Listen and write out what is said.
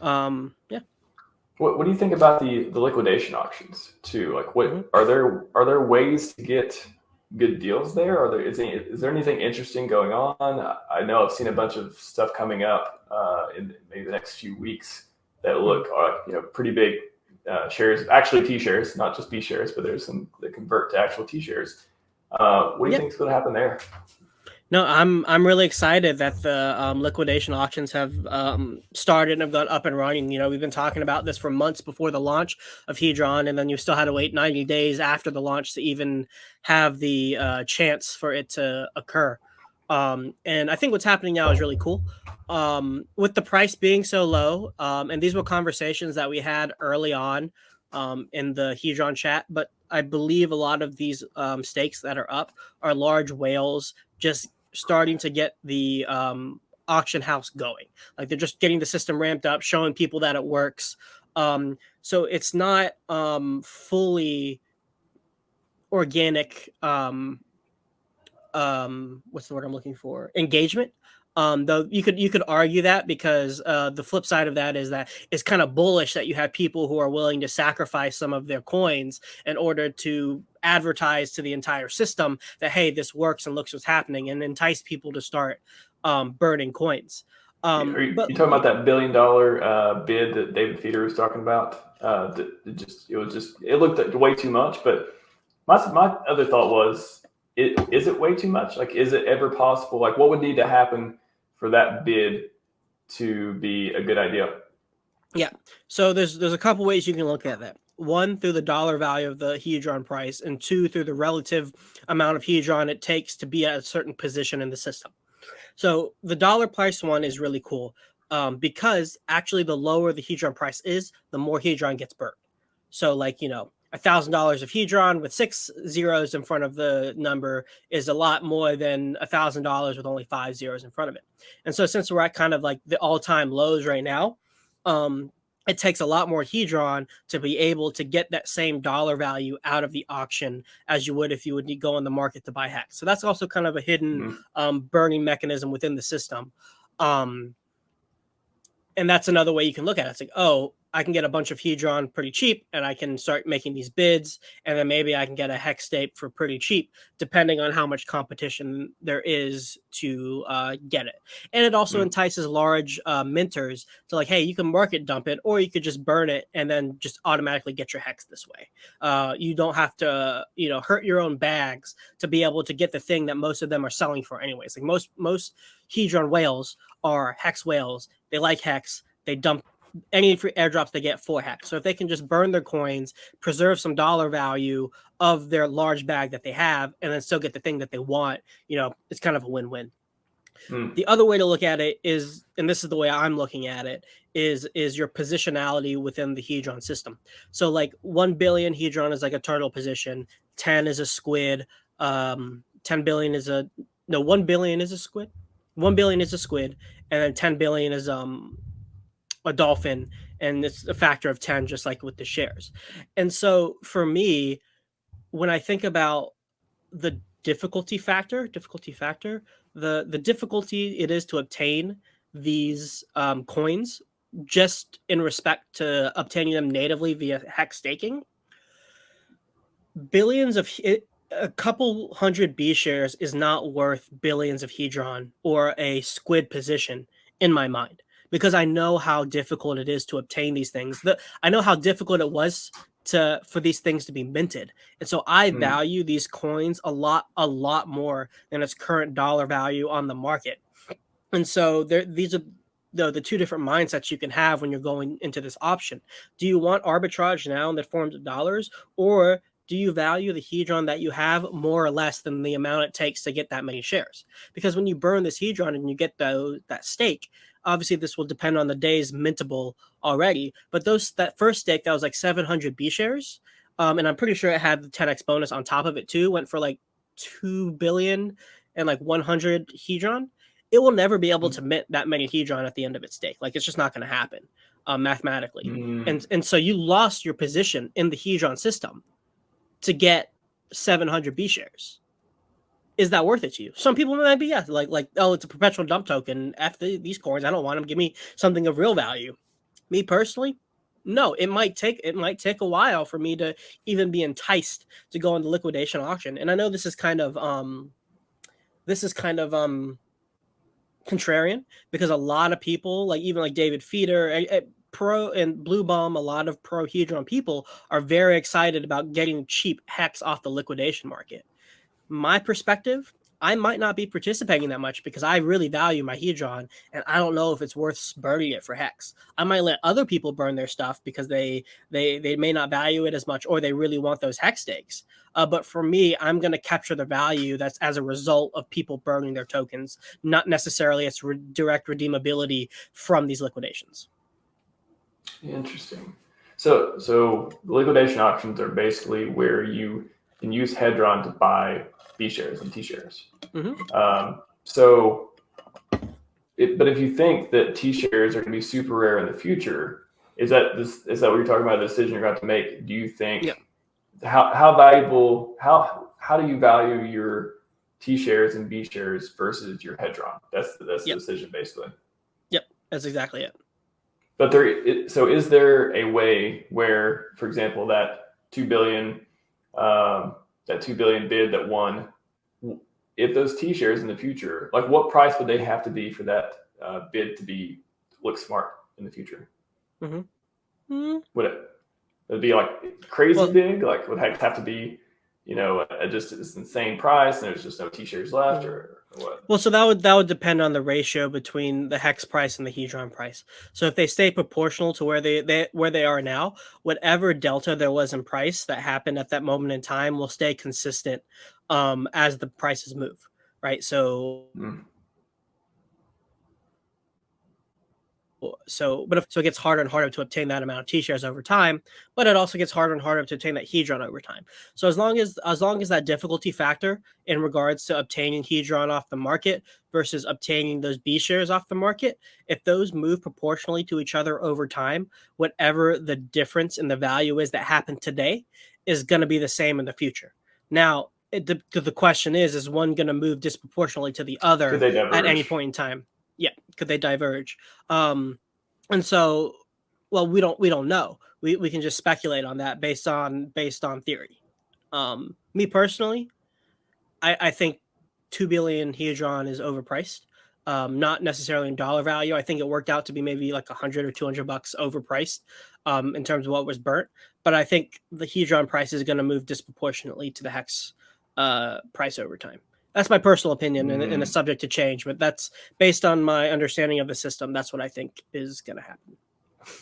Yeah. What do you think about the liquidation auctions too? Like, what Mm-hmm. are there ways to get good deals there? Is there anything interesting going on? I know I've seen a bunch of stuff coming up in maybe the next few weeks that Mm-hmm. look pretty big shares, actually T shares, not just B shares, but there's some that convert to actual T shares. What do you Yeah. think is going to happen there? No, I'm really excited that the liquidation auctions have started and have got up and running. You know, we've been talking about this for months before the launch of Hedron, and then you still had to wait 90 days after the launch to even have the chance for it to occur. And I think what's happening now is really cool. With the price being so low, and these were conversations that we had early on in the Hedron chat, but I believe a lot of these stakes that are up are large whales just starting to get the auction house going. Like they're just getting the system ramped up, showing people that it works. So it's not fully organic. What's the word I'm looking for? Engagement. Though you could argue that because the flip side of that is that it's kind of bullish that you have people who are willing to sacrifice some of their coins in order to advertise to the entire system that hey, this works and looks what's happening, and entice people to start burning coins. But You talking about that $1 billion bid that David Feeder was talking about? It looked way too much. But my other thought was, is it way too much? Like, is it ever possible? Like, what would need to happen for that bid to be a good idea? Yeah. So there's a couple ways you can look at that. One, through the dollar value of the Hedron price, and two, through the relative amount of Hedron it takes to be at a certain position in the system. So the dollar price one is really cool because actually the lower the Hedron price is, the more Hedron gets burnt. So like, $1,000 of Hedron with 6 zeros in front of the number is a lot more than $1,000 with only 5 zeros in front of it. And so since we're at kind of like the all-time lows right now, um, it takes a lot more Hedron to be able to get that same dollar value out of the auction as you would if you would go on the market to buy hacks. So that's also kind of a hidden Mm. burning mechanism within the system. Um, and that's another way you can look at it. It's like, oh, I can get a bunch of Hedron pretty cheap, and I can start making these bids, and then maybe I can get a hex stake for pretty cheap, depending on how much competition there is to get it. And it also Mm. entices large minters to like, hey, you can market dump it, or you could just burn it and then just automatically get your hex this way. You don't have to, hurt your own bags to be able to get the thing that most of them are selling for, anyways. Like most Hedron whales are hex whales. They like hex. They dump any free airdrops they get for hex. So if they can just burn their coins, preserve some dollar value of their large bag that they have, and then still get the thing that they want, it's kind of a win-win. Mm. The other way to look at it is, and this is the way I'm looking at it, is your positionality within the Hedron system. So like 1 billion Hedron is like a turtle position, 10 is a squid, 10 billion is a no 1 billion is a squid. 1 billion is a squid, and then 10 billion is a dolphin, and it's a factor of 10 just like with the shares. And so for me, when I think about the difficulty factor, the difficulty it is to obtain these coins just in respect to obtaining them natively via hex staking, billions of a couple hundred B shares is not worth billions of Hedron or a squid position in my mind, because I know how difficult it is to obtain these things. I know how difficult it was for these things to be minted. And so I Mm. value these coins a lot more than its current dollar value on the market. And so these are the two different mindsets you can have when you're going into this option. Do you want arbitrage now in the forms of dollars, or do you value the Hedron that you have more or less than the amount it takes to get that many shares? Because when you burn this Hedron and you get that stake, obviously this will depend on the days mintable already. But that first stake that was like 700 B shares, and I'm pretty sure it had the 10x bonus on top of it too, went for like 2 billion and like 100 Hedron. It will never be able Mm. to mint that many Hedron at the end of its stake. Like it's just not going to happen mathematically. Mm. And so you lost your position in the Hedron system to get 700 B shares. Is that worth it to you? Some people might be, yes, like oh, it's a perpetual dump token. After these coins, I don't want them. Give me something of real value. Me personally, no. It might take a while for me to even be enticed to go on the liquidation auction. And I know this is kind of contrarian, because a lot of people, like even like David Feeder, pro and Blue Bomb, a lot of pro Hedron people are very excited about getting cheap hex off the liquidation market. My perspective, I might not be participating that much because I really value my Hedron, and I don't know if it's worth burning it for hex. I might let other people burn their stuff because they may not value it as much, or they really want those hex stakes. But for me, I'm going to capture the value that's as a result of people burning their tokens, not necessarily its direct redeemability from these liquidations. Interesting. So liquidation auctions are basically where you can use Hedron to buy B shares and T shares. Mm-hmm. But if you think that T shares are going to be super rare in the future, is that what you're talking about? The decision you're about to make? Do you think how valuable? How do you value your T shares and B shares versus your Hedron? That's the decision basically. Yep, that's exactly it. But is there a way where, for example, that 2 billion bid that won, if those T shares in the future, like what price would they have to be for that bid to look smart in the future? Mm-hmm. Would it be like crazy big? Like would it have to be, just this insane price and there's just no T shares left, or what? Well, so that would depend on the ratio between the hex price and the Hedron price. So if they stay proportional to where they are now, whatever delta there was in price that happened at that moment in time will stay consistent as the prices move, right? So it gets harder and harder to obtain that amount of T-shares over time, but it also gets harder and harder to obtain that Hedron over time. So as long as that difficulty factor in regards to obtaining Hedron off the market versus obtaining those B shares off the market, if those move proportionally to each other over time, whatever the difference in the value is that happened today is going to be the same in the future. Now, the question is one going to move disproportionately to the other at any point in time? Yeah, could they diverge? And so, well, we don't know. We can just speculate on that based on theory. Me personally, I think 2 billion Hedron is overpriced. Not necessarily in dollar value. I think it worked out to be maybe like $100 or $200 overpriced in terms of what was burnt. But I think the Hedron price is going to move disproportionately to the hex price over time. That's my personal opinion, and it's subject to change, but that's based on my understanding of the system. That's what I think is going to happen.